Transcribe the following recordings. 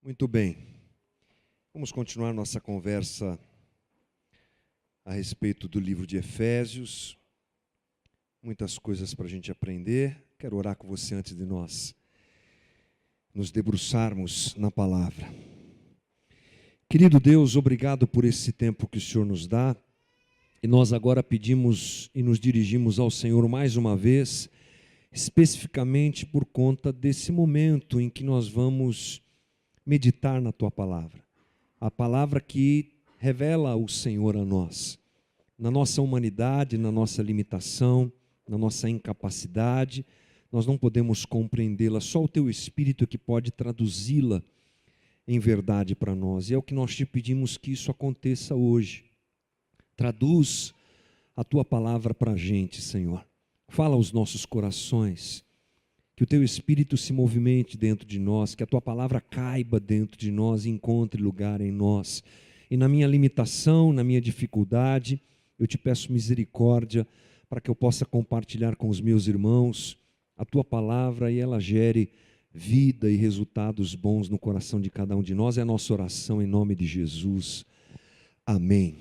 Muito bem, vamos continuar nossa conversa a respeito do livro de Efésios. Muitas coisas para a gente aprender. Quero orar com você antes de nós nos debruçarmos na palavra. Querido Deus, obrigado por esse tempo que o Senhor nos dá. E nós agora pedimos e nos dirigimos ao Senhor mais uma vez, especificamente por conta desse momento em que nós vamos meditar na Tua palavra. A palavra que revela o Senhor a nós, na nossa humanidade, na nossa limitação, na nossa incapacidade, nós não podemos compreendê-la, só o Teu Espírito é que pode traduzi-la em verdade para nós. E é o que nós te pedimos que isso aconteça hoje. Traduz a Tua palavra para a gente, Senhor. Fala aos nossos corações. Que o Teu Espírito se movimente dentro de nós, que a Tua palavra caiba dentro de nós e encontre lugar em nós. E na minha limitação, na minha dificuldade, eu te peço misericórdia para que eu possa compartilhar com os meus irmãos a Tua palavra e ela gere vida e resultados bons no coração de cada um de nós. É a nossa oração em nome de Jesus. Amém.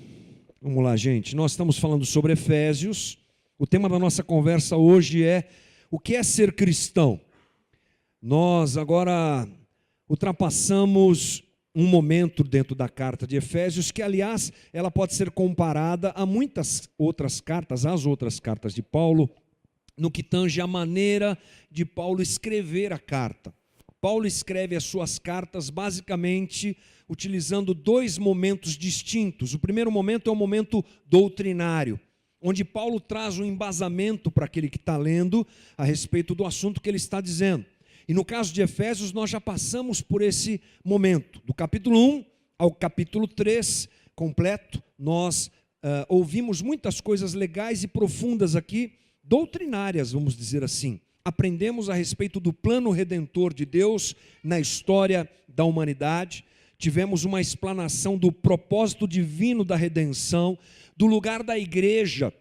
Vamos lá, gente. Nós estamos falando sobre Efésios. O tema da nossa conversa hoje é o que é ser cristão. Nós agora ultrapassamos um momento dentro da carta de Efésios que, aliás, ela pode ser comparada a muitas outras cartas, às outras cartas de Paulo, no que tange a maneira de Paulo escrever a carta. Paulo escreve as suas cartas basicamente utilizando dois momentos distintos. O primeiro momento é o momento doutrinário, onde Paulo traz um embasamento para aquele que está lendo a respeito do assunto que ele está dizendo. E no caso de Efésios, nós já passamos por esse momento. Do capítulo 1 ao capítulo 3, completo, nós ouvimos muitas coisas legais e profundas aqui, doutrinárias, vamos dizer assim. Aprendemos a respeito do plano redentor de Deus na história da humanidade. Tivemos uma explanação do propósito divino da redenção, do lugar da igreja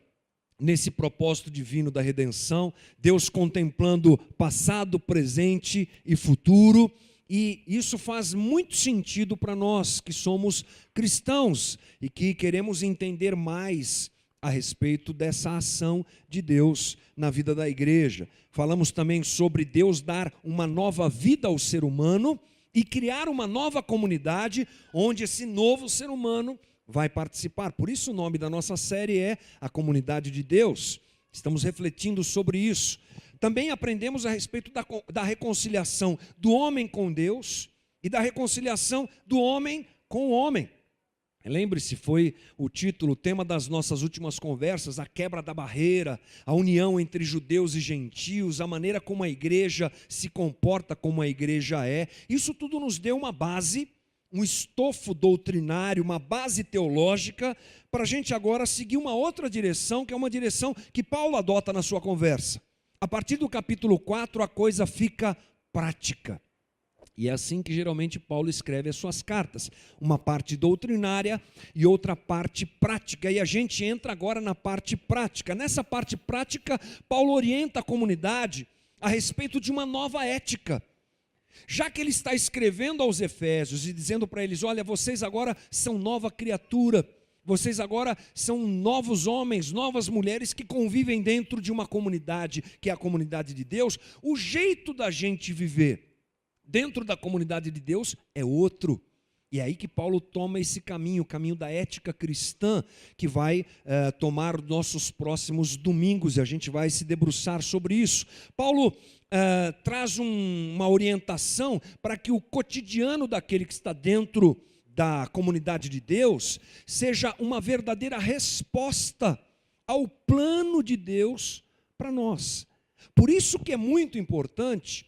nesse propósito divino da redenção, Deus contemplando passado, presente e futuro, e isso faz muito sentido para nós que somos cristãos e que queremos entender mais a respeito dessa ação de Deus na vida da igreja. Falamos também sobre Deus dar uma nova vida ao ser humano e criar uma nova comunidade onde esse novo ser humano vai participar. Por isso o nome da nossa série é A Comunidade de Deus. Estamos refletindo sobre isso. Também aprendemos a respeito da reconciliação do homem com Deus e da reconciliação do homem com o homem. Lembre-se, foi o título, o tema das nossas últimas conversas, a quebra da barreira, a união entre judeus e gentios, a maneira como a igreja se comporta, como a igreja é. Isso tudo nos deu uma base, um estofo doutrinário, uma base teológica, para a gente agora seguir uma outra direção, que é uma direção que Paulo adota na sua conversa. A partir do capítulo 4, a coisa fica prática. E é assim que geralmente Paulo escreve as suas cartas. Uma parte doutrinária e outra parte prática. E a gente entra agora na parte prática. Nessa parte prática, Paulo orienta a comunidade a respeito de uma nova ética. Já que ele está escrevendo aos Efésios e dizendo para eles, olha, vocês agora são nova criatura, vocês agora são novos homens, novas mulheres que convivem dentro de uma comunidade, que é a comunidade de Deus. O jeito da gente viver dentro da comunidade de Deus é outro. E é aí que Paulo toma esse caminho, o caminho da ética cristã, que vai tomar nossos próximos domingos, e a gente vai se debruçar sobre isso. Paulo traz uma orientação para que o cotidiano daquele que está dentro da comunidade de Deus seja uma verdadeira resposta ao plano de Deus para nós. Por isso que é muito importante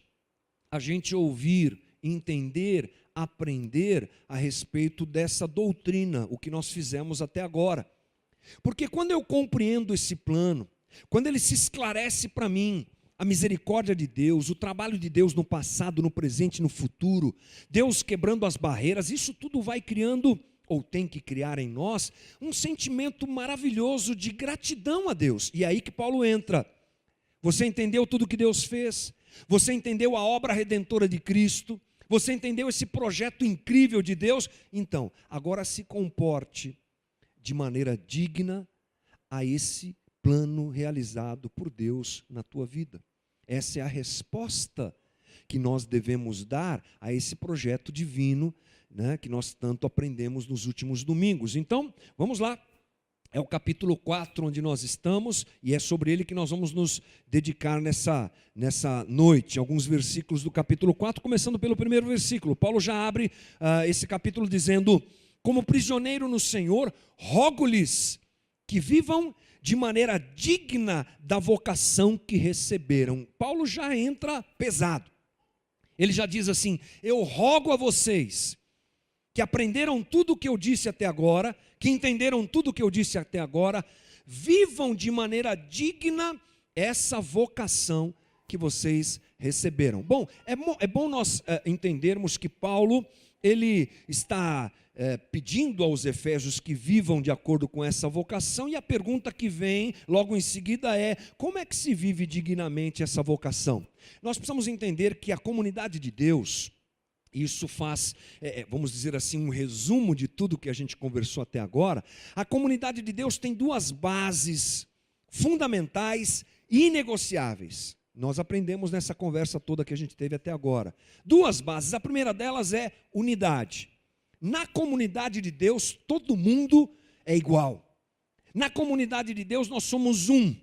a gente ouvir, entender, aprender a respeito dessa doutrina, o que nós fizemos até agora. Porque quando eu compreendo esse plano, quando ele se esclarece para mim, a misericórdia de Deus, o trabalho de Deus no passado, no presente e no futuro, Deus quebrando as barreiras, isso tudo vai criando, ou tem que criar em nós, um sentimento maravilhoso de gratidão a Deus. E é aí que Paulo entra. Você entendeu tudo que Deus fez? Você entendeu a obra redentora de Cristo? Você entendeu esse projeto incrível de Deus? Então, agora se comporte de maneira digna a esse plano realizado por Deus na tua vida. Essa é a resposta que nós devemos dar a esse projeto divino, né, que nós tanto aprendemos nos últimos domingos. Então, vamos lá. É o capítulo 4 onde nós estamos, e é sobre ele que nós vamos nos dedicar nessa noite. Alguns versículos do capítulo 4, começando pelo primeiro versículo. Paulo já abre esse capítulo dizendo: como prisioneiro no Senhor, rogo-lhes que vivam de maneira digna da vocação que receberam. Paulo já entra pesado. Ele já diz assim: eu rogo a vocês que aprenderam tudo o que eu disse até agora, que entenderam tudo o que eu disse até agora, vivam de maneira digna essa vocação que vocês receberam. Bom, é bom nós entendermos que Paulo, ele está pedindo aos efésios que vivam de acordo com essa vocação, e a pergunta que vem logo em seguida é: como é que se vive dignamente essa vocação? Nós precisamos entender que a comunidade de Deus, isso faz, vamos dizer assim, um resumo de tudo que a gente conversou até agora. A comunidade de Deus tem duas bases fundamentais e inegociáveis. Nós aprendemos nessa conversa toda que a gente teve até agora. Duas bases. A primeira delas é unidade. Na comunidade de Deus, todo mundo é igual. Na comunidade de Deus, nós somos um.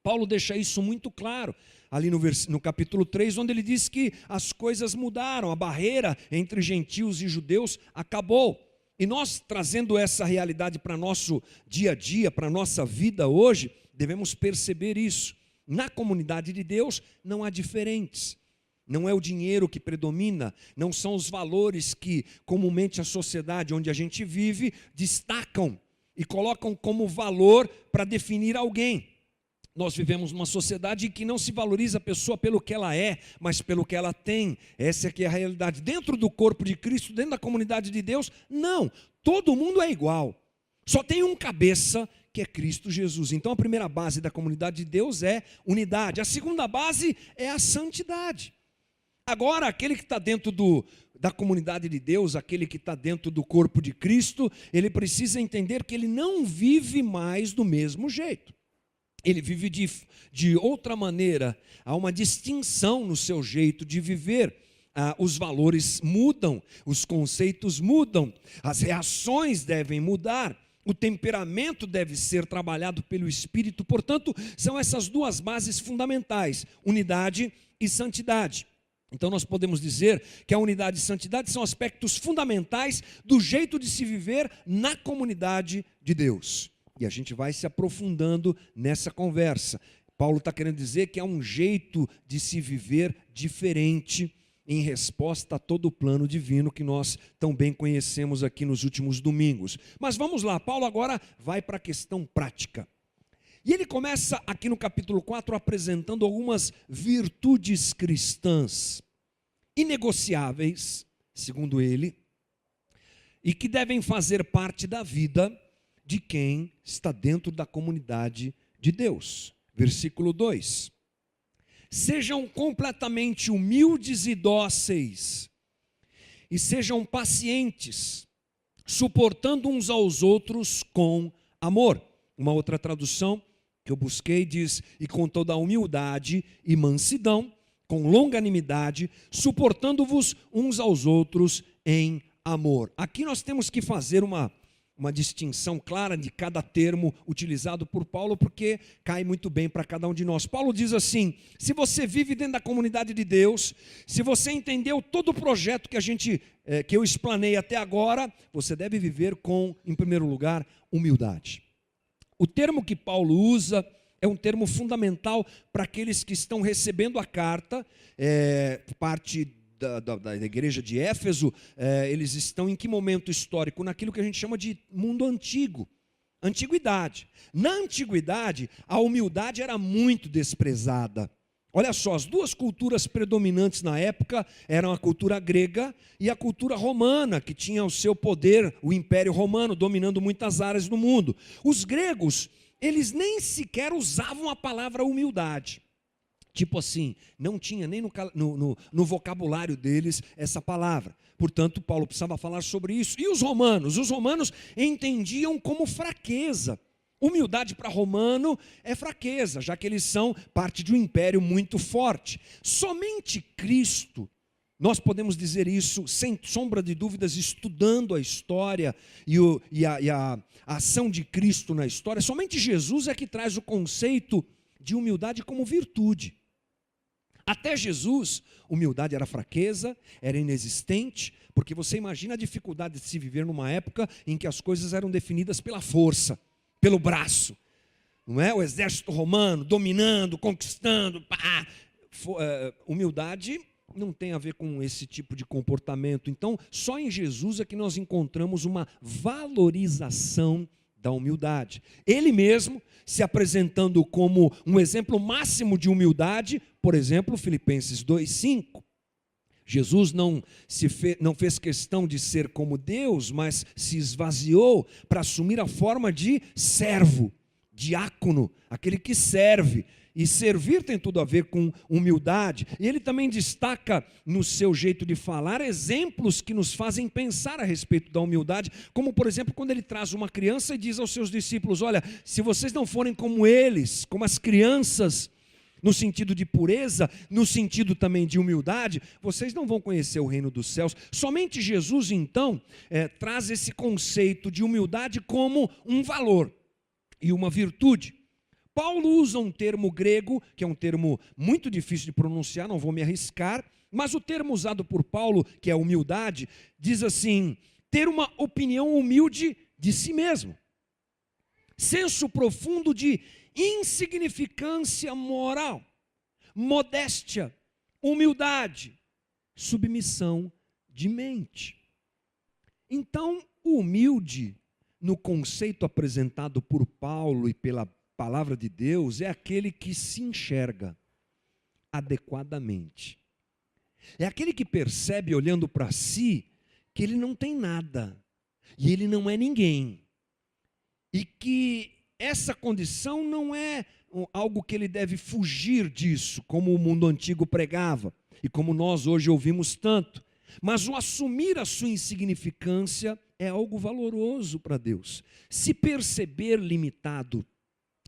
Paulo deixa isso muito claro ali no capítulo 3, onde ele diz que as coisas mudaram, a barreira entre gentios e judeus acabou. E nós, trazendo essa realidade para nosso dia a dia, para a nossa vida hoje, devemos perceber isso. Na comunidade de Deus não há diferentes. Não é o dinheiro que predomina, não são os valores que comumente a sociedade onde a gente vive destacam e colocam como valor para definir alguém. Nós vivemos numa sociedade que não se valoriza a pessoa pelo que ela é, mas pelo que ela tem. Essa aqui é a realidade. Dentro do corpo de Cristo, dentro da comunidade de Deus, não. Todo mundo é igual. Só tem um cabeça, que é Cristo Jesus. Então a primeira base da comunidade de Deus é unidade. A segunda base é a santidade. Agora, aquele que está dentro da comunidade de Deus, aquele que está dentro do corpo de Cristo, ele precisa entender que ele não vive mais do mesmo jeito. Ele vive de outra maneira. Há uma distinção no seu jeito de viver. Os valores mudam, os conceitos mudam, as reações devem mudar, o temperamento deve ser trabalhado pelo Espírito. Portanto, são essas duas bases fundamentais: unidade e santidade. Então nós podemos dizer que a unidade e santidade são aspectos fundamentais do jeito de se viver na comunidade de Deus. E a gente vai se aprofundando nessa conversa. Paulo está querendo dizer que há um jeito de se viver diferente em resposta a todo o plano divino que nós tão bem conhecemos aqui nos últimos domingos. Mas vamos lá, Paulo agora vai para a questão prática. E ele começa aqui no capítulo 4 apresentando algumas virtudes cristãs inegociáveis, segundo ele, e que devem fazer parte da vida de quem está dentro da comunidade de Deus. Versículo 2: sejam completamente humildes e dóceis, e sejam pacientes, suportando uns aos outros com amor. Uma outra tradução que eu busquei diz: e com toda a humildade e mansidão, com longanimidade, suportando-vos uns aos outros em amor. Aqui nós temos que fazer uma distinção clara de cada termo utilizado por Paulo, porque cai muito bem para cada um de nós. Paulo diz assim: se você vive dentro da comunidade de Deus, se você entendeu todo o projeto que eu explanei até agora, você deve viver com, em primeiro lugar, humildade. O termo que Paulo usa é um termo fundamental para aqueles que estão recebendo a carta, parte da igreja de Éfeso. Eles estão em que momento histórico? Naquilo que a gente chama de mundo antigo, antiguidade. Na antiguidade, a humildade era muito desprezada. Olha só, as duas culturas predominantes na época eram a cultura grega e a cultura romana, que tinha o seu poder, o Império Romano, dominando muitas áreas do mundo. Os gregos, eles nem sequer usavam a palavra humildade. Tipo assim, não tinha nem no vocabulário deles essa palavra. Portanto, Paulo precisava falar sobre isso. E os romanos? Os romanos entendiam como fraqueza. Humildade para romano é fraqueza, já que eles são parte de um império muito forte. Somente Cristo, nós podemos dizer isso sem sombra de dúvidas, estudando a história e a ação de Cristo na história. Somente Jesus é que traz o conceito de humildade como virtude. Até Jesus, humildade era fraqueza, era inexistente, porque você imagina a dificuldade de se viver numa época em que as coisas eram definidas pela força, pelo braço, não é? O exército romano dominando, conquistando, pá. Humildade não tem a ver com esse tipo de comportamento. Então, só em Jesus é que nós encontramos uma valorização da humildade. Ele mesmo se apresentando como um exemplo máximo de humildade, por exemplo, Filipenses 2:5. Jesus não fez questão de ser como Deus, mas se esvaziou para assumir a forma de servo, diácono, aquele que serve. E servir tem tudo a ver com humildade. E ele também destaca no seu jeito de falar exemplos que nos fazem pensar a respeito da humildade, como por exemplo quando ele traz uma criança e diz aos seus discípulos: olha, se vocês não forem como eles, como as crianças, no sentido de pureza, no sentido também de humildade, vocês não vão conhecer o reino dos céus. Somente Jesus então traz esse conceito de humildade como um valor e uma virtude. Paulo usa um termo grego, que é um termo muito difícil de pronunciar, não vou me arriscar, mas o termo usado por Paulo, que é humildade, diz assim: ter uma opinião humilde de si mesmo, senso profundo de insignificância moral, modéstia, humildade, submissão de mente. Então, o humilde, no conceito apresentado por Paulo e pela palavra de Deus, é aquele que se enxerga adequadamente. É aquele que percebe, olhando para si, que ele não tem nada, e ele não é ninguém, e que essa condição não é algo que ele deve fugir disso, como o mundo antigo pregava, e como nós hoje ouvimos tanto. Mas o assumir a sua insignificância é algo valoroso para Deus. Se perceber limitado,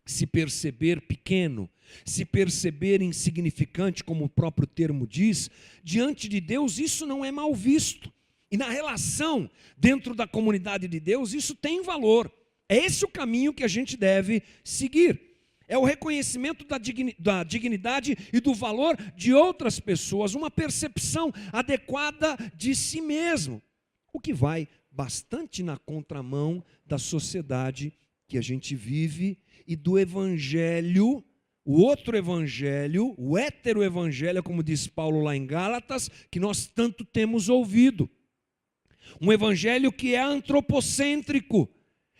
se perceber pequeno, se perceber insignificante, como o próprio termo diz, diante de Deus isso não é mal visto. E na relação dentro da comunidade de Deus isso tem valor. É esse o caminho que a gente deve seguir. É o reconhecimento da dignidade e do valor de outras pessoas, uma percepção adequada de si mesmo, o que vai bastante na contramão da sociedade que a gente vive e do evangelho, o outro evangelho, o hétero-evangelho, como diz Paulo lá em Gálatas, que nós tanto temos ouvido. Um evangelho que é antropocêntrico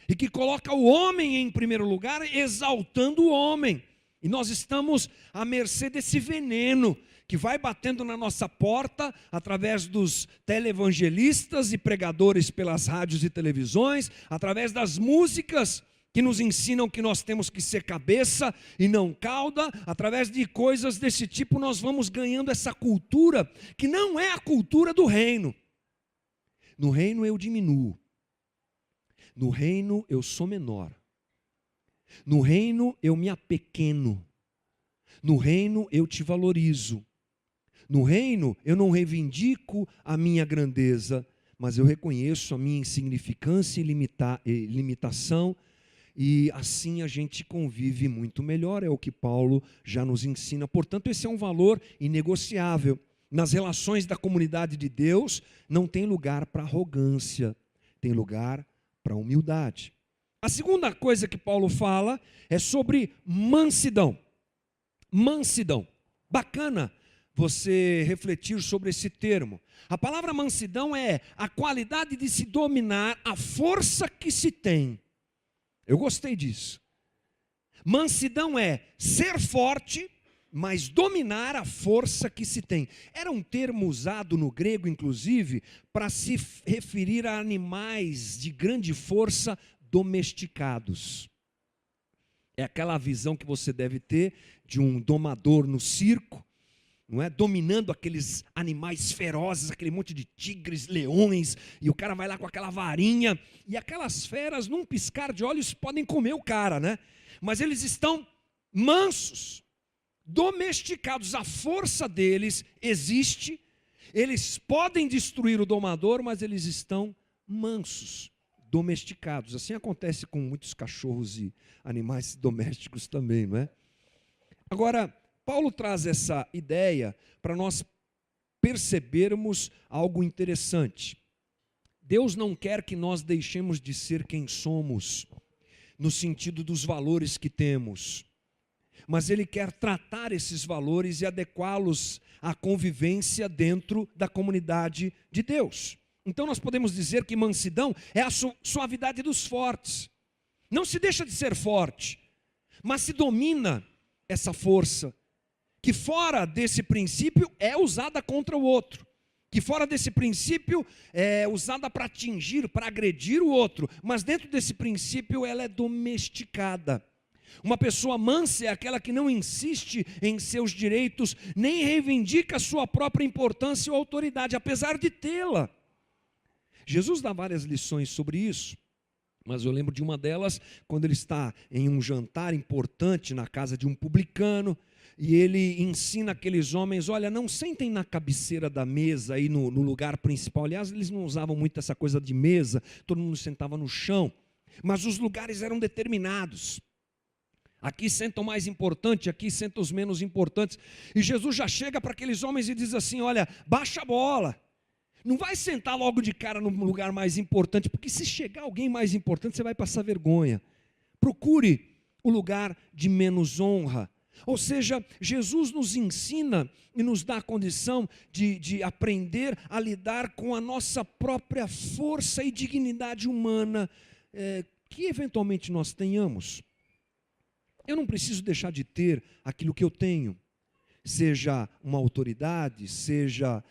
e que coloca o homem em primeiro lugar, exaltando o homem. E nós estamos à mercê desse veneno que vai batendo na nossa porta através dos televangelistas e pregadores pelas rádios e televisões, através das músicas que nos ensinam que nós temos que ser cabeça e não cauda. Através de coisas desse tipo nós vamos ganhando essa cultura que não é a cultura do reino. No reino eu diminuo, no reino eu sou menor, no reino eu me apequeno, no reino eu te valorizo, no reino eu não reivindico a minha grandeza, mas eu reconheço a minha insignificância e limitação. E assim a gente convive muito melhor, é o que Paulo já nos ensina. Portanto, esse é um valor inegociável. Nas relações da comunidade de Deus, não tem lugar para arrogância, tem lugar para humildade. A segunda coisa que Paulo fala é sobre mansidão. Mansidão. Bacana você refletir sobre esse termo. A palavra mansidão é a qualidade de se dominar a força que se tem. Eu gostei disso. Mansidão é ser forte, mas dominar a força que se tem. Era um termo usado no grego, inclusive, para se referir a animais de grande força domesticados. É aquela visão que você deve ter de um domador no circo, não é? Dominando aqueles animais ferozes, aquele monte de tigres, leões, e o cara vai lá com aquela varinha, e aquelas feras, num piscar de olhos, podem comer o cara, né? Mas eles estão mansos, domesticados, a força deles existe, eles podem destruir o domador, mas eles estão mansos, domesticados. Assim acontece com muitos cachorros e animais domésticos também, não é? Agora, Paulo traz essa ideia para nós percebermos algo interessante. Deus não quer que nós deixemos de ser quem somos, no sentido dos valores que temos, mas Ele quer tratar esses valores e adequá-los à convivência dentro da comunidade de Deus. Então nós podemos dizer que mansidão é a suavidade dos fortes. Não se deixa de ser forte, mas se domina essa força, que fora desse princípio é usada contra o outro, que fora desse princípio é usada para atingir, para agredir o outro, mas dentro desse princípio ela é domesticada. Uma pessoa mansa é aquela que não insiste em seus direitos, nem reivindica a sua própria importância ou autoridade, apesar de tê-la. Jesus dá várias lições sobre isso, mas eu lembro de uma delas, quando ele está em um jantar importante na casa de um publicano, e ele ensina aqueles homens, olha, não sentem na cabeceira da mesa, aí no lugar principal. Aliás, eles não usavam muito essa coisa de mesa, todo mundo sentava no chão, mas os lugares eram determinados. Aqui sentam o mais importante, aqui sentam os menos importantes. E Jesus já chega para aqueles homens e diz assim, olha, baixa a bola. Não vai sentar logo de cara no lugar mais importante, porque se chegar alguém mais importante, você vai passar vergonha. Procure o lugar de menos honra. Ou seja, Jesus nos ensina e nos dá a condição de aprender a lidar com a nossa própria força e dignidade humana, que eventualmente nós tenhamos. Eu não preciso deixar de ter aquilo que eu tenho, seja uma autoridade, seja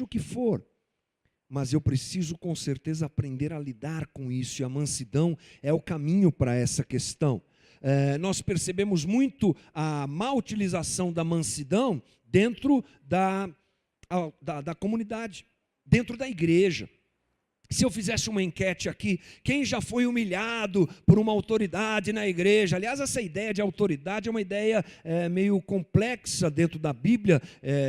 o que for, mas eu preciso com certeza aprender a lidar com isso, e a mansidão é o caminho para essa questão. Nós percebemos muito a má utilização da mansidão dentro da comunidade, dentro da igreja. Se eu fizesse uma enquete aqui, quem já foi humilhado por uma autoridade na igreja? Aliás, essa ideia de autoridade é uma ideia meio complexa dentro da Bíblia,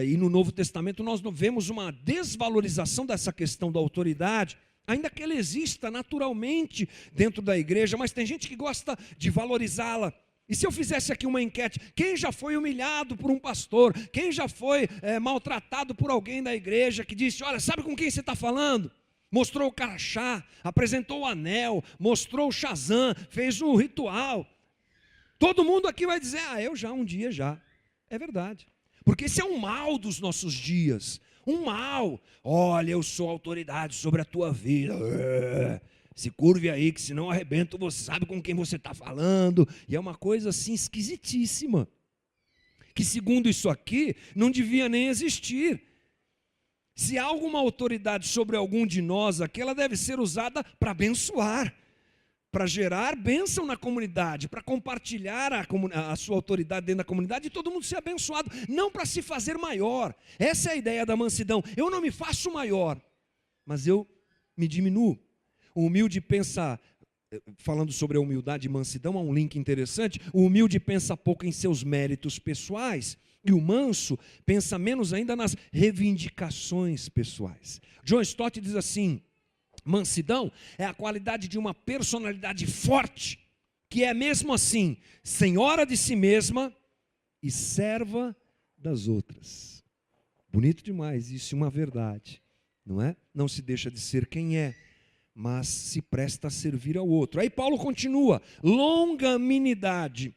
e no Novo Testamento nós vemos uma desvalorização dessa questão da autoridade, ainda que ela exista naturalmente dentro da igreja, mas tem gente que gosta de valorizá-la. E se eu fizesse aqui uma enquete, quem já foi humilhado por um pastor? Quem já foi maltratado por alguém da igreja que disse, olha, sabe com quem você está falando? Mostrou o crachá, apresentou o anel, mostrou o Shazam, fez um ritual. Todo mundo aqui vai dizer, eu já, um dia já. É verdade. Porque esse é um mal dos nossos dias. Um mal. Olha, eu sou autoridade sobre a tua vida. Se curve aí, que senão arrebento, você sabe com quem você está falando. E é uma coisa assim esquisitíssima. Que segundo isso aqui, não devia nem existir. Se há alguma autoridade sobre algum de nós aqui, ela deve ser usada para abençoar, para gerar bênção na comunidade, para compartilhar a sua autoridade dentro da comunidade e todo mundo ser abençoado, não para se fazer maior. Essa é a ideia da mansidão. Eu não me faço maior, mas eu me diminuo. O humilde pensa, falando sobre a humildade e mansidão, há um link interessante. O humilde pensa pouco em seus méritos pessoais, e o manso pensa menos ainda nas reivindicações pessoais. John Stott diz assim, mansidão é a qualidade de uma personalidade forte, que é mesmo assim, senhora de si mesma e serva das outras. Bonito demais, isso é uma verdade, não é? Não se deixa de ser quem é, mas se presta a servir ao outro. Aí Paulo continua, longanimidade,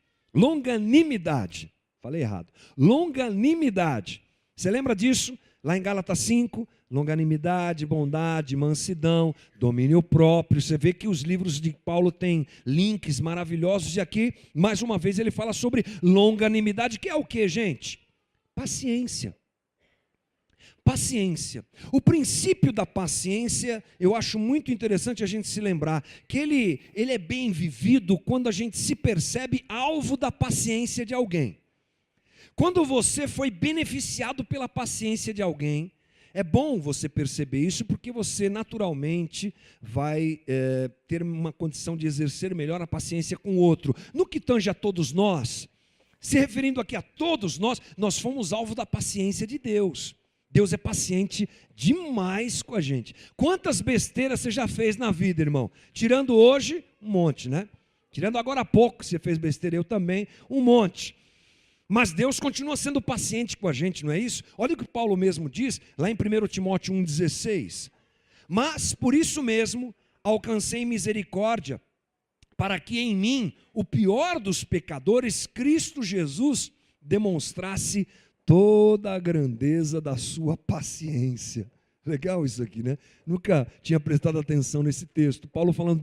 falei errado, longanimidade, você lembra disso? Lá em Gálatas 5, longanimidade, bondade, mansidão, domínio próprio. Você vê que os livros de Paulo têm links maravilhosos, e aqui, mais uma vez, ele fala sobre longanimidade, que é o que, gente? Paciência. Paciência. O princípio da paciência, eu acho muito interessante a gente se lembrar que ele é bem vivido quando a gente se percebe alvo da paciência de alguém. Quando você foi beneficiado pela paciência de alguém, é bom você perceber isso, porque você naturalmente vai ter uma condição de exercer melhor a paciência com o outro. No que tange a todos nós, se referindo aqui a todos nós, nós fomos alvo da paciência de Deus. Deus é paciente demais com a gente. Quantas besteiras você já fez na vida, irmão? Tirando hoje, um monte, né? Tirando agora há pouco, você fez besteira, eu também, um monte. Mas Deus continua sendo paciente com a gente, não é isso? Olha o que Paulo mesmo diz, lá em 1 Timóteo 1,16. Mas, por isso mesmo, alcancei misericórdia, para que em mim, o pior dos pecadores, Cristo Jesus, demonstrasse toda a grandeza da sua paciência. Legal isso aqui, né? Nunca tinha prestado atenção nesse texto. Paulo falando,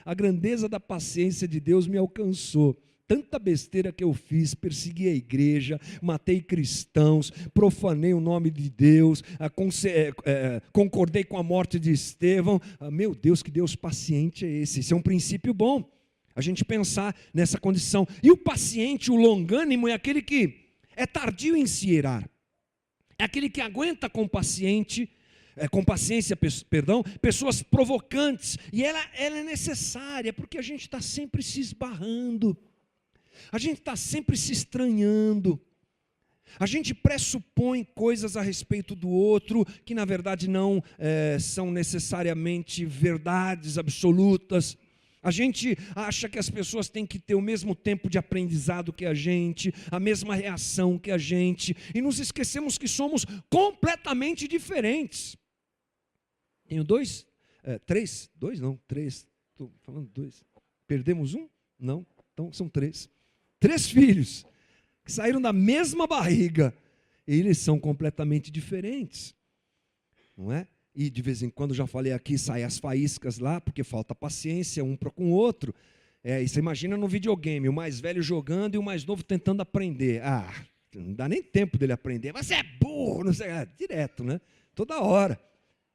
a grandeza da paciência de Deus me alcançou. Tanta besteira que eu fiz, persegui a igreja, matei cristãos, profanei o nome de Deus, concordei com a morte de Estevão. Meu Deus, que Deus paciente é esse? Esse é um princípio bom, a gente pensar nessa condição. E o paciente, o longânimo, é aquele que é tardio em se irar, é aquele que aguenta com paciência, pessoas provocantes, e ela é necessária, porque a gente está sempre se esbarrando, a gente está sempre se estranhando, a gente pressupõe coisas a respeito do outro, que na verdade não são necessariamente verdades absolutas. A gente acha que as pessoas têm que ter o mesmo tempo de aprendizado que a gente, a mesma reação que a gente, e nos esquecemos que somos completamente diferentes. Tenho três, estou falando dois. Perdemos um? Não, então são três. 3 filhos que saíram da mesma barriga, e eles são completamente diferentes, não é? E de vez em quando, já falei aqui, saem as faíscas lá, porque falta paciência um para com o outro. E você imagina no videogame, o mais velho jogando e o mais novo tentando aprender. Não dá nem tempo dele aprender. Você é burro, não sei, direto, né? Toda hora.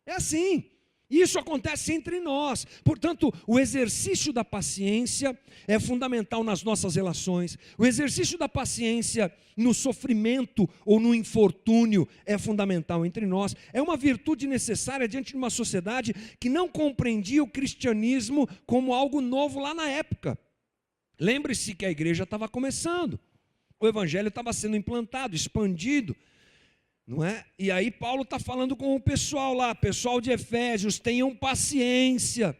É assim. Isso acontece entre nós. Portanto, o exercício da paciência é fundamental nas nossas relações. O exercício da paciência no sofrimento ou no infortúnio é fundamental entre nós. É uma virtude necessária diante de uma sociedade que não compreendia o cristianismo como algo novo lá na época. Lembre-se que a igreja estava começando. O evangelho estava sendo implantado, expandido. Não é? E aí Paulo está falando com o pessoal lá, pessoal de Efésios, tenham paciência,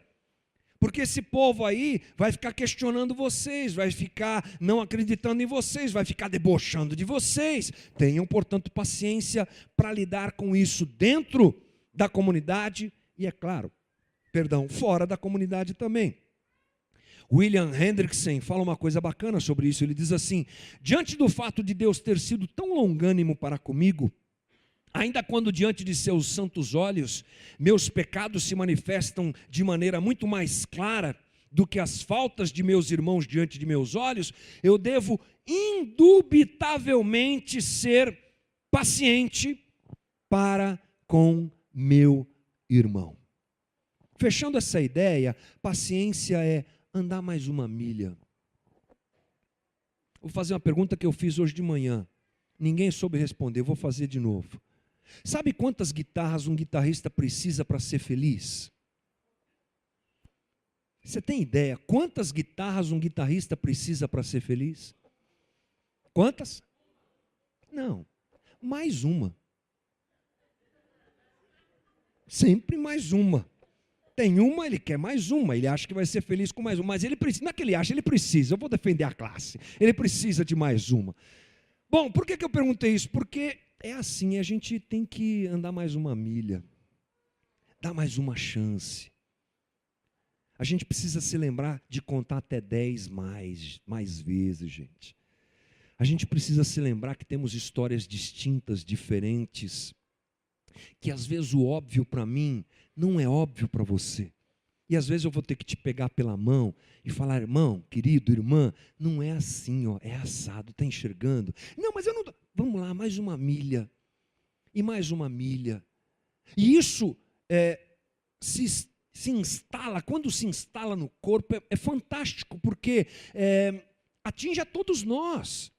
porque esse povo aí vai ficar questionando vocês, vai ficar não acreditando em vocês, vai ficar debochando de vocês. Tenham, portanto, paciência para lidar com isso dentro da comunidade e, é claro, fora da comunidade também. William Hendrickson fala uma coisa bacana sobre isso, ele diz assim: diante do fato de Deus ter sido tão longânimo para comigo, ainda quando diante de seus santos olhos, meus pecados se manifestam de maneira muito mais clara do que as faltas de meus irmãos diante de meus olhos, eu devo indubitavelmente ser paciente para com meu irmão. Fechando essa ideia, paciência é andar mais uma milha. Vou fazer uma pergunta que eu fiz hoje de manhã. Ninguém soube responder, vou fazer de novo. Sabe quantas guitarras um guitarrista precisa para ser feliz? Você tem ideia quantas guitarras um guitarrista precisa para ser feliz? Quantas? Não, mais uma. Sempre mais uma. Tem uma, ele quer mais uma, ele acha que vai ser feliz com mais uma, mas ele precisa, não é que ele acha, ele precisa, eu vou defender a classe, ele precisa de mais uma. Bom, por que eu perguntei isso? Porque é assim, a gente tem que andar mais uma milha, dar mais uma chance. A gente precisa se lembrar de contar até 10 mais vezes, gente. A gente precisa se lembrar que temos histórias distintas, diferentes, que às vezes o óbvio para mim não é óbvio para você. E às vezes eu vou ter que te pegar pela mão e falar: irmão, querido, irmã, não é assim, ó, é assado, está enxergando? Não, mas eu não... Vamos lá, mais uma milha. e mais uma milha. E isso se instala, quando se instala no corpo, é fantástico, porque atinge a todos nós.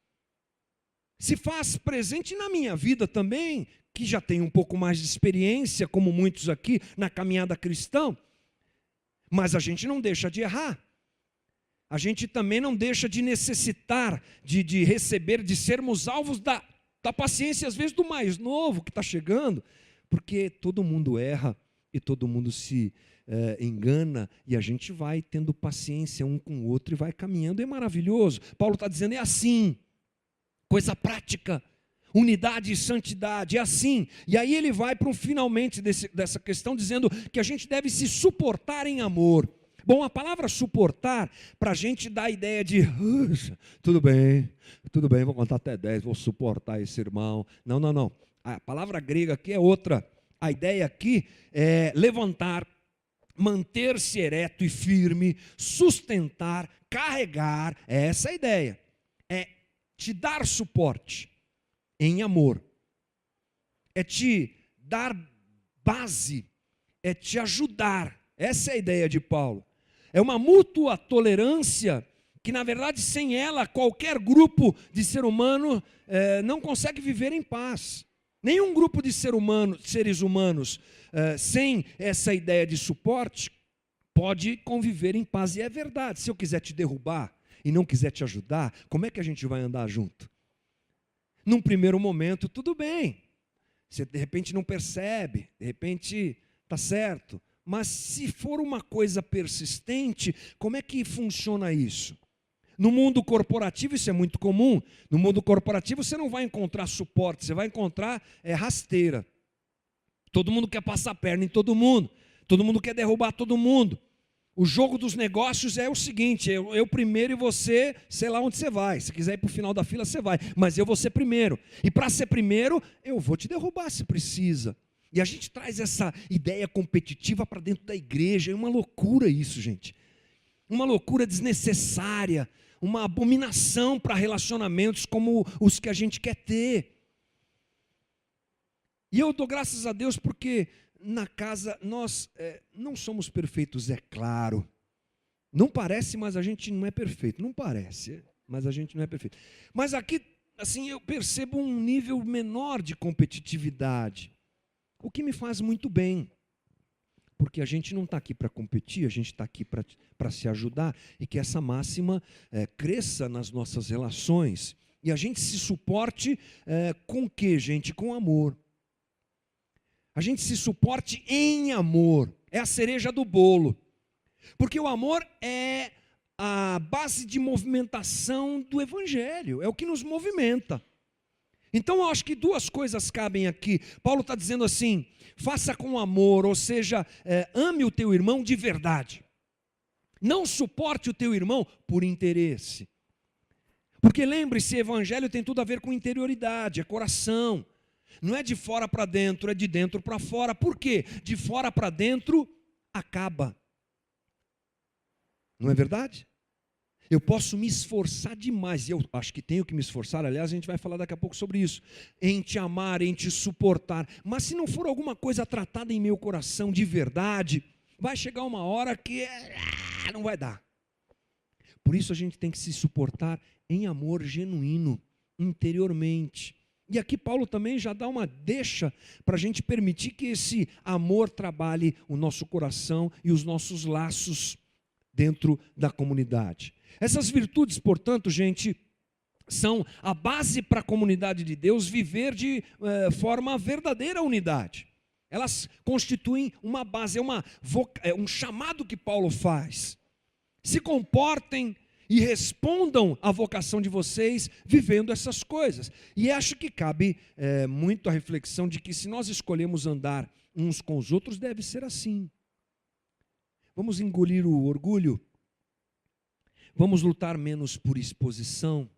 Se faz presente na minha vida também, que já tenho um pouco mais de experiência, como muitos aqui, na caminhada cristã, mas a gente não deixa de errar. A gente também não deixa de necessitar, de receber, de sermos alvos da paciência, às vezes do mais novo que está chegando, porque todo mundo erra e todo mundo se engana, e a gente vai tendo paciência um com o outro e vai caminhando, é maravilhoso. Paulo está dizendo, é assim, coisa prática, unidade e santidade, é assim. E aí ele vai para um finalmente dessa questão, dizendo que a gente deve se suportar em amor. Bom, a palavra suportar, para a gente dá a ideia de, tudo bem, vou contar até 10, vou suportar esse irmão. Não. A palavra grega aqui é outra. A ideia aqui é levantar, manter-se ereto e firme, sustentar, carregar, é essa a ideia. É te dar suporte em amor. É te dar base, é te ajudar. Essa é a ideia de Paulo. É uma mútua tolerância que, na verdade, sem ela, qualquer grupo de ser humano não consegue viver em paz. Nenhum grupo de seres humanos, sem essa ideia de suporte, pode conviver em paz. E é verdade, se eu quiser te derrubar e não quiser te ajudar, como é que a gente vai andar junto? Num primeiro momento, tudo bem. Você, de repente, não percebe, de repente, está certo. Mas se for uma coisa persistente, como é que funciona isso? No mundo corporativo isso é muito comum. No mundo corporativo você não vai encontrar suporte, você vai encontrar rasteira. Todo mundo quer passar a perna em todo mundo quer derrubar todo mundo. O jogo dos negócios é o seguinte, eu primeiro e você, sei lá onde você vai. Se quiser ir para o final da fila, você vai, mas eu vou ser primeiro. E para ser primeiro, eu vou te derrubar se precisa. E a gente traz essa ideia competitiva para dentro da igreja. É uma loucura isso, gente. Uma loucura desnecessária. Uma abominação para relacionamentos como os que a gente quer ter. E eu dou graças a Deus porque na casa nós não somos perfeitos, é claro. Não parece, mas a gente não é perfeito. Não parece, mas a gente não é perfeito. Mas aqui, assim, eu percebo um nível menor de competitividade. O que me faz muito bem, porque a gente não está aqui para competir, a gente está aqui para se ajudar, e que essa máxima cresça nas nossas relações, e a gente se suporte com o quê, gente? Com amor. A gente se suporte em amor, é a cereja do bolo, porque o amor é a base de movimentação do Evangelho, é o que nos movimenta. Então eu acho que duas coisas cabem aqui. Paulo está dizendo assim, faça com amor, ou seja, ame o teu irmão de verdade. Não suporte o teu irmão por interesse. Porque lembre-se, evangelho tem tudo a ver com interioridade, é coração. Não é de fora para dentro, é de dentro para fora. Por quê? De fora para dentro acaba. Não é verdade? Eu posso me esforçar demais, e eu acho que tenho que me esforçar, aliás, a gente vai falar daqui a pouco sobre isso, em te amar, em te suportar, mas se não for alguma coisa tratada em meu coração de verdade, vai chegar uma hora que não vai dar. Por isso a gente tem que se suportar em amor genuíno, interiormente. E aqui Paulo também já dá uma deixa para a gente permitir que esse amor trabalhe o nosso coração e os nossos laços dentro da comunidade. Essas virtudes, portanto, gente, são a base para a comunidade de Deus viver de forma verdadeira unidade. Elas constituem uma base, é um chamado que Paulo faz. Se comportem e respondam à vocação de vocês vivendo essas coisas. E acho que cabe muito a reflexão de que se nós escolhemos andar uns com os outros, deve ser assim. Vamos engolir o orgulho, vamos lutar menos por exposição,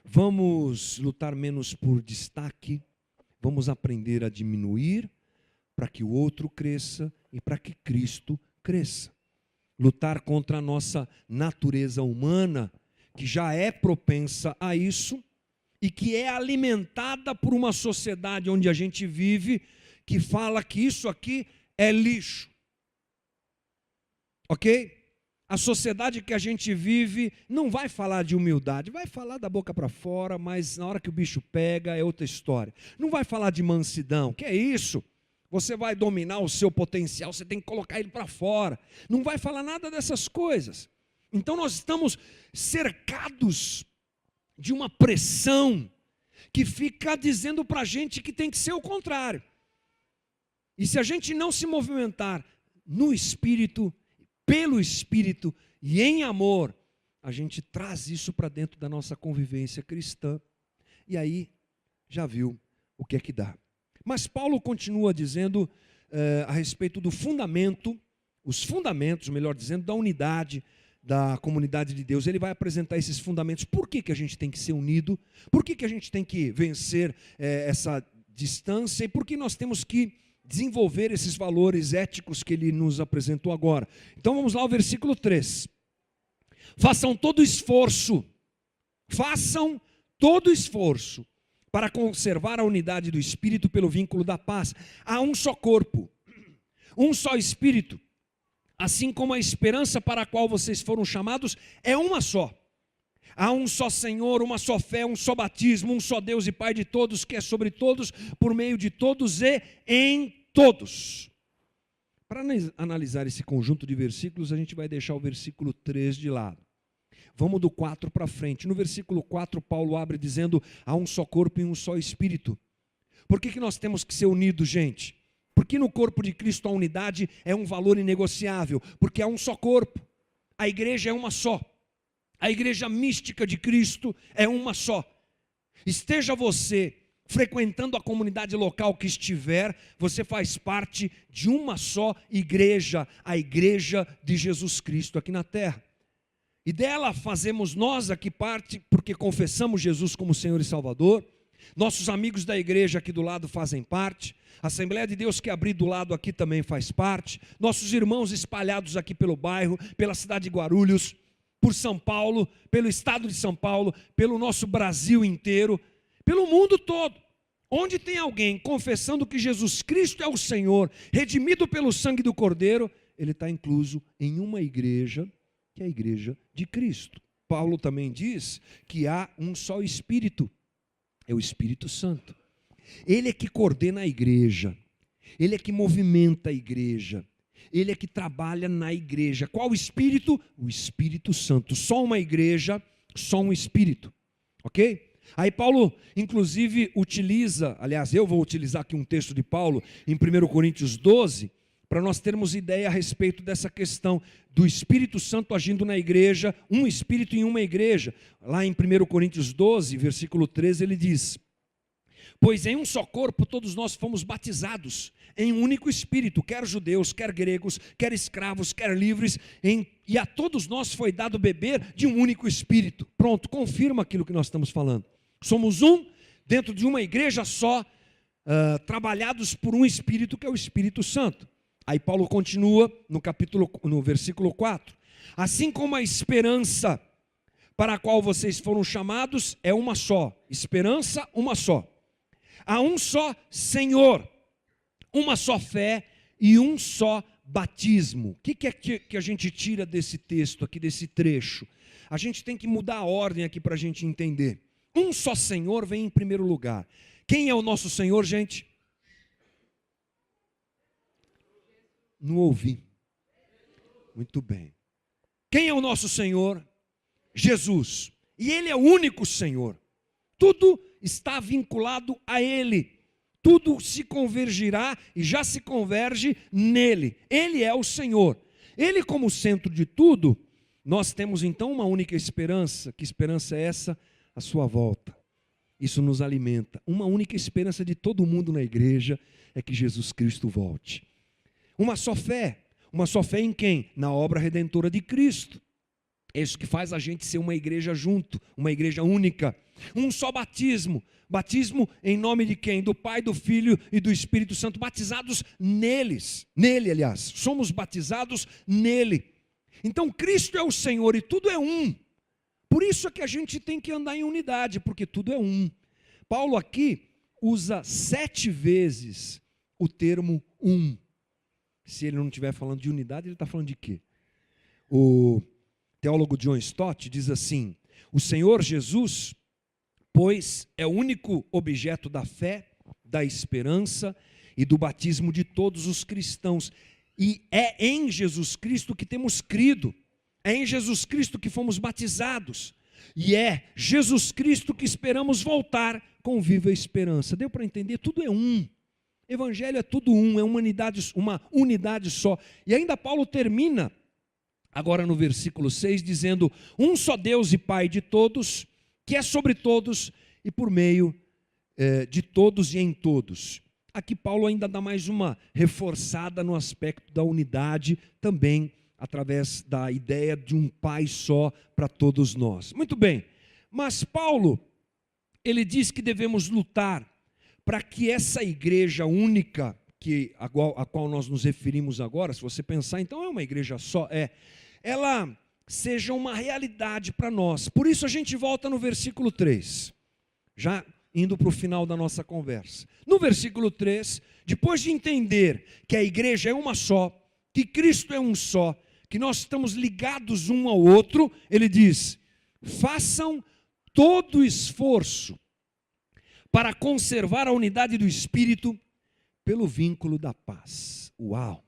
vamos lutar menos por destaque, vamos aprender a diminuir para que o outro cresça e para que Cristo cresça. Lutar contra a nossa natureza humana, que já é propensa a isso, e que é alimentada por uma sociedade onde a gente vive, que fala que isso aqui é lixo. Ok? A sociedade que a gente vive não vai falar de humildade, vai falar da boca para fora, mas na hora que o bicho pega é outra história. Não vai falar de mansidão, que é isso? Você vai dominar o seu potencial, você tem que colocar ele para fora. Não vai falar nada dessas coisas. Então nós estamos cercados de uma pressão que fica dizendo para a gente que tem que ser o contrário. E se a gente não se movimentar no Espírito, pelo Espírito e em amor, a gente traz isso para dentro da nossa convivência cristã. E aí, já viu o que é que dá. Mas Paulo continua dizendo a respeito do fundamento, os fundamentos, melhor dizendo, da unidade da comunidade de Deus. Ele vai apresentar esses fundamentos. Por que a gente tem que ser unido? Por que a gente tem que vencer essa distância? E por que nós temos que desenvolver esses valores éticos que ele nos apresentou agora? Então vamos lá ao versículo 3. Façam todo esforço para conservar a unidade do Espírito pelo vínculo da paz. Há um só corpo, um só Espírito, assim como a esperança para a qual vocês foram chamados é uma só. Há um só Senhor, uma só fé, um só batismo, um só Deus e Pai de todos, que é sobre todos, por meio de todos e em todos. Para analisar esse conjunto de versículos, a gente vai deixar o versículo 3 de lado. Vamos do 4 para frente. No versículo 4, Paulo abre dizendo: há um só corpo e um só Espírito. Por que nós temos que ser unidos, gente? Porque no corpo de Cristo a unidade é um valor inegociável, porque há um só corpo. A igreja é uma só. A igreja mística de Cristo é uma só. Esteja você frequentando a comunidade local que estiver, você faz parte de uma só igreja, a igreja de Jesus Cristo aqui na terra. E dela fazemos nós aqui parte, porque confessamos Jesus como Senhor e Salvador. Nossos amigos da igreja aqui do lado fazem parte. A Assembleia de Deus que abri do lado aqui também faz parte. Nossos irmãos espalhados aqui pelo bairro, pela cidade de Guarulhos, por São Paulo, pelo estado de São Paulo, pelo nosso Brasil inteiro, pelo mundo todo. Onde tem alguém confessando que Jesus Cristo é o Senhor, redimido pelo sangue do Cordeiro, ele está incluso em uma igreja, que é a igreja de Cristo. Paulo também diz que há um só Espírito, é o Espírito Santo. Ele é que coordena a igreja, ele é que movimenta a igreja, ele é que trabalha na igreja. Qual Espírito? O Espírito Santo. Só uma igreja, só um Espírito, ok? Aí Paulo, inclusive, utiliza, aliás, eu vou utilizar aqui um texto de Paulo, em 1 Coríntios 12, para nós termos ideia a respeito dessa questão do Espírito Santo agindo na igreja, um Espírito em uma igreja. Lá em 1 Coríntios 12, versículo 13, ele diz: pois em um só corpo todos nós fomos batizados, em um único Espírito, quer judeus, quer gregos, quer escravos, quer livres, e a todos nós foi dado beber de um único Espírito. Pronto, confirma aquilo que nós estamos falando. Somos um, dentro de uma igreja só, trabalhados por um Espírito, que é o Espírito Santo. Aí Paulo continua no versículo 4. Assim como a esperança para a qual vocês foram chamados é uma só. Esperança, uma só. Há um só Senhor, uma só fé e um só batismo. O que é que a gente tira desse texto aqui, desse trecho? A gente tem que mudar a ordem aqui para a gente entender. Um só Senhor vem em primeiro lugar. Quem é o nosso Senhor, gente? Não ouvi. Muito bem. Quem é o nosso Senhor? Jesus. E Ele é o único Senhor. Tudo está vinculado a Ele. Tudo se convergirá e já se converge nele. Ele é o Senhor. Ele como centro de tudo, nós temos então uma única esperança. Que esperança é essa? A sua volta. Isso nos alimenta. Uma única esperança de todo mundo na igreja é que Jesus Cristo volte. Uma só fé. Uma só fé em quem? Na obra redentora de Cristo. É isso que faz a gente ser uma igreja junto, uma igreja única. Um só batismo. Batismo em nome de quem? Do Pai, do Filho e do Espírito Santo. Batizados nele, aliás. Somos batizados nele. Então Cristo é o Senhor e tudo é um. Por isso é que a gente tem que andar em unidade, porque tudo é um. Paulo aqui usa 7 vezes o termo um. Se ele não estiver falando de unidade, ele está falando de quê? O teólogo John Stott diz assim: o Senhor Jesus, pois, é o único objeto da fé, da esperança e do batismo de todos os cristãos. E é em Jesus Cristo que temos crido, é em Jesus Cristo que fomos batizados, e é Jesus Cristo que esperamos voltar com viva esperança. Deu para entender? Tudo é um. Evangelho é tudo um, é uma unidade só. E ainda Paulo termina, agora no versículo 6, dizendo: um só Deus e Pai de todos, que é sobre todos e por meio de todos e em todos. Aqui Paulo ainda dá mais uma reforçada no aspecto da unidade, também através da ideia de um Pai só para todos nós. Muito bem, mas Paulo, ele diz que devemos lutar para que essa igreja única, a qual nós nos referimos agora, se você pensar, então é uma igreja só, ela seja uma realidade para nós. Por isso a gente volta no versículo 3, já indo para o final da nossa conversa. No versículo 3, depois de entender que a igreja é uma só, que Cristo é um só, que nós estamos ligados um ao outro, ele diz: façam todo o esforço para conservar a unidade do Espírito pelo vínculo da paz. Uau!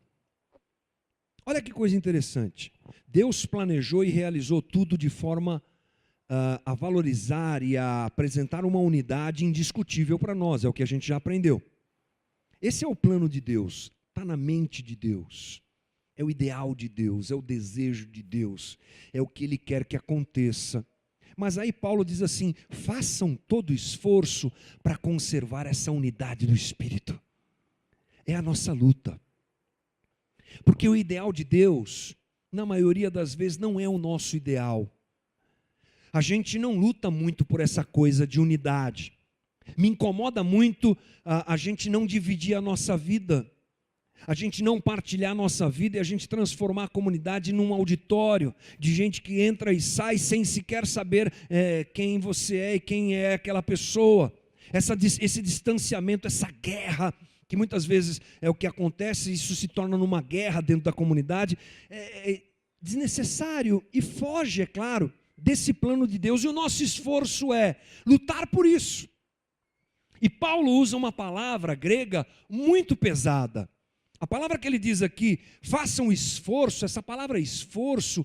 Olha que coisa interessante. Deus planejou e realizou tudo de forma a valorizar e a apresentar uma unidade indiscutível para nós. É o que a gente já aprendeu. Esse é o plano de Deus, está na mente de Deus. É o ideal de Deus, é o desejo de Deus, é o que Ele quer que aconteça. Mas aí Paulo diz assim: façam todo esforço para conservar essa unidade do Espírito. É a nossa luta. Porque o ideal de Deus, na maioria das vezes, não é o nosso ideal. A gente não luta muito por essa coisa de unidade. Me incomoda muito a gente não dividir a nossa vida. A gente não partilhar a nossa vida e a gente transformar a comunidade num auditório de gente que entra e sai sem sequer saber quem você é e quem é aquela pessoa. Esse distanciamento, essa guerra, que muitas vezes é o que acontece, isso se torna numa guerra dentro da comunidade, é desnecessário e foge, é claro, desse plano de Deus. E o nosso esforço é lutar por isso. E Paulo usa uma palavra grega muito pesada. A palavra que ele diz aqui, façam esforço, essa palavra esforço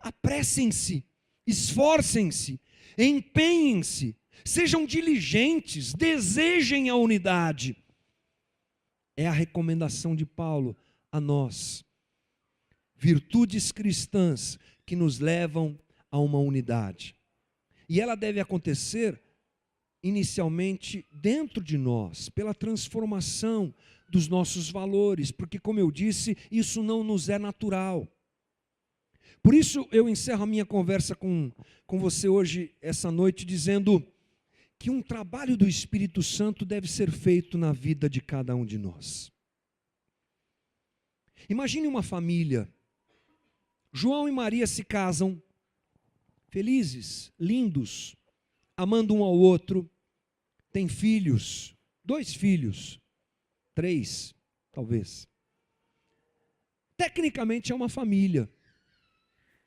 apressem-se, esforcem-se, empenhem-se, sejam diligentes, desejem a unidade. É a recomendação de Paulo a nós. Virtudes cristãs que nos levam a uma unidade. E ela deve acontecer inicialmente dentro de nós, pela transformação dos nossos valores, porque, como eu disse, isso não nos é natural. Por isso eu encerro a minha conversa com você hoje, essa noite, dizendo que um trabalho do Espírito Santo deve ser feito na vida de cada um de nós. Imagine uma família. João e Maria se casam, felizes, lindos, amando um ao outro, têm filhos, 2 filhos, 3, talvez. Tecnicamente é uma família,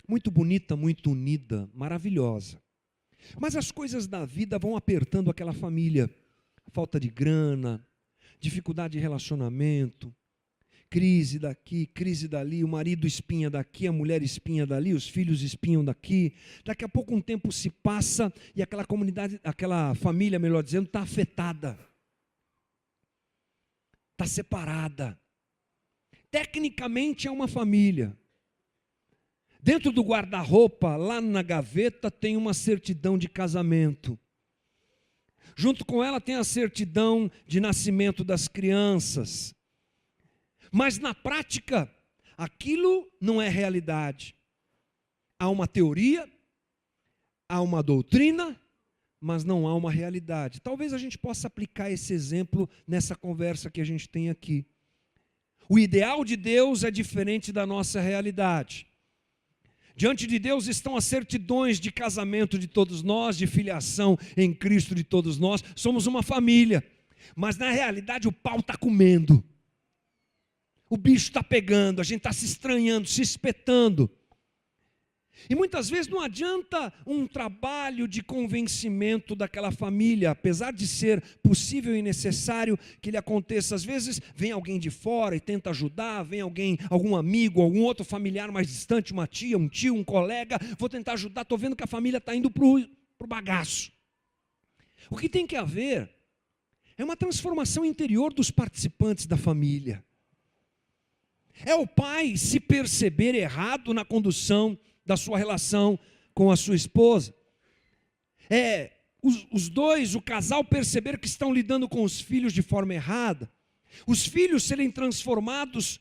muito bonita, muito unida, maravilhosa. Mas as coisas da vida vão apertando aquela família. Falta de grana, dificuldade de relacionamento, crise daqui, crise dali, o marido espinha daqui, a mulher espinha dali, os filhos espinham daqui. Daqui a pouco um tempo se passa e aquela comunidade, aquela família, melhor dizendo, está afetada. Está separada. Tecnicamente é uma família. Dentro do guarda-roupa, lá na gaveta, tem uma certidão de casamento. Junto com ela tem a certidão de nascimento das crianças. Mas na prática, aquilo não é realidade. Há uma teoria, há uma doutrina, mas não há uma realidade. Talvez a gente possa aplicar esse exemplo nessa conversa que a gente tem aqui. O ideal de Deus é diferente da nossa realidade. Diante de Deus estão as certidões de casamento de todos nós, de filiação em Cristo de todos nós. Somos uma família, mas na realidade o pau está comendo. O bicho está pegando, a gente está se estranhando, se espetando. E muitas vezes não adianta um trabalho de convencimento daquela família, apesar de ser possível e necessário que ele aconteça. Às vezes vem alguém de fora e tenta ajudar, vem alguém, algum amigo, algum outro familiar mais distante, uma tia, um tio, um colega, vou tentar ajudar, estou vendo que a família está indo para o bagaço. O que tem que haver é uma transformação interior dos participantes da família. É o pai se perceber errado na condução da sua relação com a sua esposa. É os dois, o casal, perceber que estão lidando com os filhos de forma errada. Os filhos serem transformados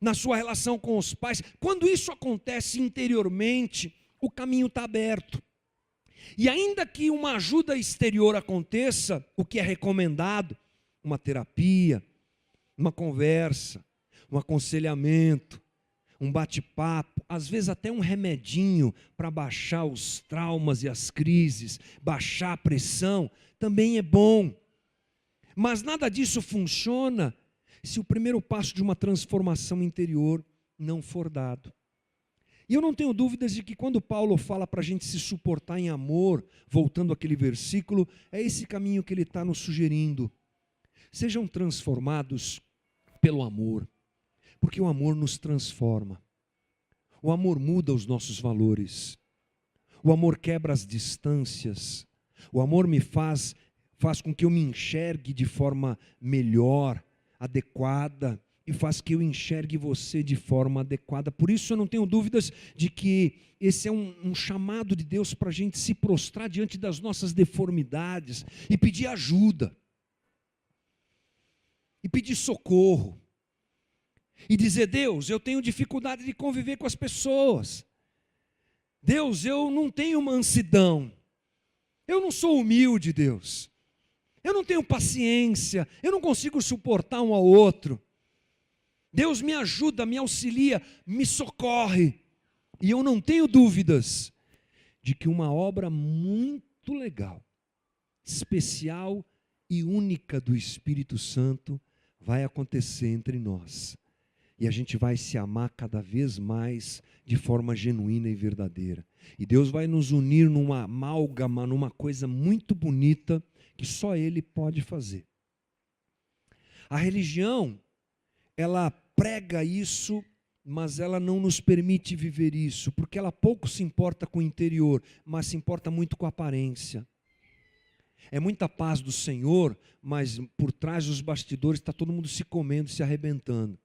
na sua relação com os pais. Quando isso acontece interiormente, o caminho está aberto. E ainda que uma ajuda exterior aconteça, o que é recomendado, uma terapia, uma conversa, um aconselhamento, um bate-papo, às vezes até um remedinho para baixar os traumas e as crises, baixar a pressão, também é bom. Mas nada disso funciona se o primeiro passo de uma transformação interior não for dado. E eu não tenho dúvidas de que quando Paulo fala para a gente se suportar em amor, voltando àquele versículo, é esse caminho que ele está nos sugerindo. Sejam transformados pelo amor. Porque o amor nos transforma. O amor muda os nossos valores. O amor quebra as distâncias. O amor me faz com que eu me enxergue de forma melhor, adequada, e faz que eu enxergue você de forma adequada. Por isso eu não tenho dúvidas de que esse é um chamado de Deus para a gente se prostrar diante das nossas deformidades e pedir ajuda. E pedir socorro. E dizer: Deus, eu tenho dificuldade de conviver com as pessoas. Deus, eu não tenho mansidão. Eu não sou humilde, Deus. Eu não tenho paciência. Eu não consigo suportar um ao outro. Deus, me ajuda, me auxilia, me socorre. E eu não tenho dúvidas de que uma obra muito legal, especial e única do Espírito Santo vai acontecer entre nós. E a gente vai se amar cada vez mais de forma genuína e verdadeira. E Deus vai nos unir numa amálgama, numa coisa muito bonita que só Ele pode fazer. A religião, ela prega isso, mas ela não nos permite viver isso, porque ela pouco se importa com o interior, mas se importa muito com a aparência. É muita paz do Senhor, mas por trás dos bastidores está todo mundo se comendo, se arrebentando.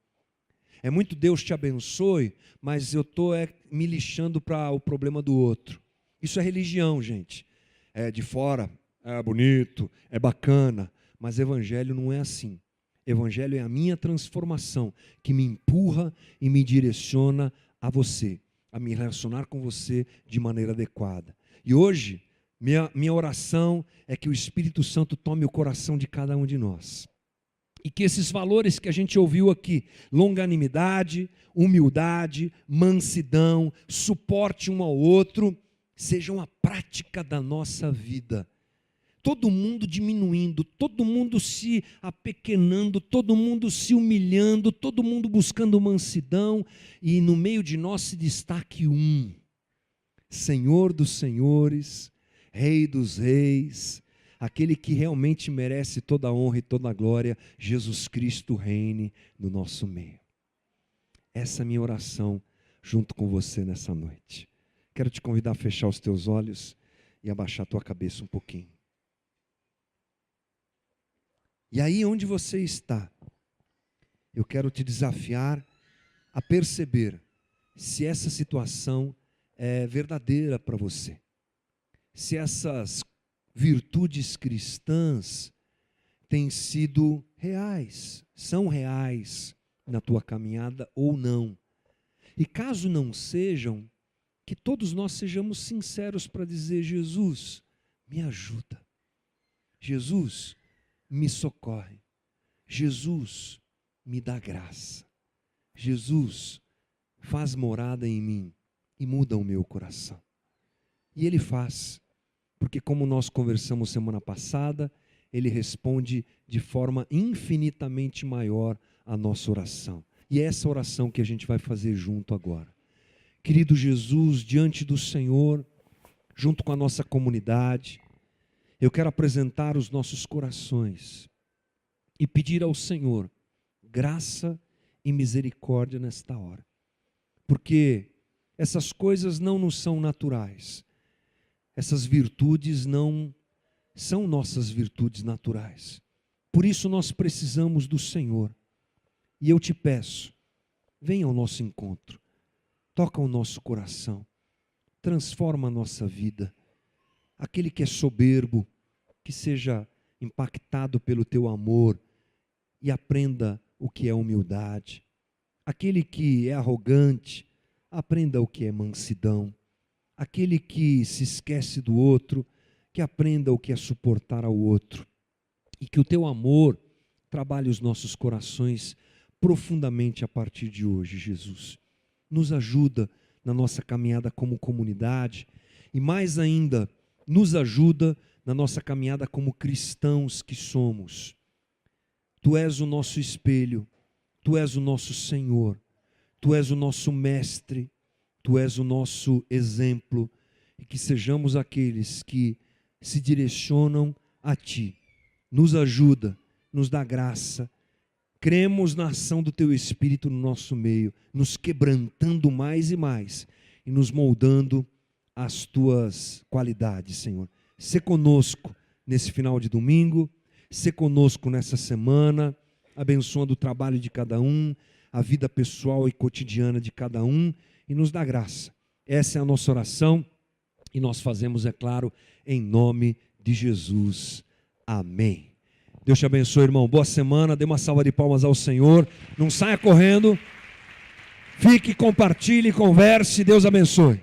É muito Deus te abençoe, mas eu estou me lixando para o problema do outro. Isso é religião, gente. É de fora, é bonito, é bacana, mas evangelho não é assim. Evangelho é a minha transformação, que me empurra e me direciona a você, a me relacionar com você de maneira adequada. E hoje, minha oração é que o Espírito Santo tome o coração de cada um de nós. E que esses valores que a gente ouviu aqui, longanimidade, humildade, mansidão, suporte um ao outro, sejam a prática da nossa vida. Todo mundo diminuindo, todo mundo se apequenando, todo mundo se humilhando, todo mundo buscando mansidão, e no meio de nós se destaque um, Senhor dos senhores, Rei dos reis, aquele que realmente merece toda a honra e toda a glória, Jesus Cristo reine no nosso meio. Essa é a minha oração junto com você nessa noite. Quero te convidar a fechar os teus olhos e abaixar a tua cabeça um pouquinho. E aí onde você está, eu quero te desafiar a perceber se essa situação é verdadeira para você. Se essas virtudes cristãs têm sido reais, são reais na tua caminhada ou não. E caso não sejam, que todos nós sejamos sinceros para dizer: Jesus, me ajuda. Jesus, me socorre. Jesus, me dá graça. Jesus, faz morada em mim. e muda o meu coração. E Ele faz, porque como nós conversamos semana passada, Ele responde de forma infinitamente maior a nossa oração. E é essa oração que a gente vai fazer junto agora. Querido Jesus, diante do Senhor, junto com a nossa comunidade, eu quero apresentar os nossos corações e pedir ao Senhor graça e misericórdia nesta hora. Porque essas coisas não nos são naturais. Essas virtudes não são nossas virtudes naturais. Por isso nós precisamos do Senhor. E eu te peço, venha ao nosso encontro, toca o nosso coração, transforma a nossa vida. Aquele que é soberbo, que seja impactado pelo teu amor e aprenda o que é humildade. Aquele que é arrogante, aprenda o que é mansidão. Aquele que se esquece do outro, que aprenda o que é suportar ao outro. E que o teu amor trabalhe os nossos corações profundamente a partir de hoje, Jesus. Nos ajuda na nossa caminhada como comunidade e mais ainda, nos ajuda na nossa caminhada como cristãos que somos. Tu és o nosso espelho, Tu és o nosso Senhor, Tu és o nosso mestre, Tu és o nosso exemplo, e que sejamos aqueles que se direcionam a Ti. Nos ajuda, nos dá graça. Cremos na ação do Teu Espírito no nosso meio, nos quebrantando mais e mais e nos moldando às Tuas qualidades, Senhor. Sê conosco nesse final de domingo, sê conosco nessa semana, abençoando o trabalho de cada um, a vida pessoal e cotidiana de cada um, e nos dá graça. Essa é a nossa oração e nós fazemos, é claro, em nome de Jesus. Amém. Deus te abençoe, irmão. Boa semana. Dê uma salva de palmas ao Senhor. Não saia correndo. Fique, compartilhe, converse. Deus abençoe.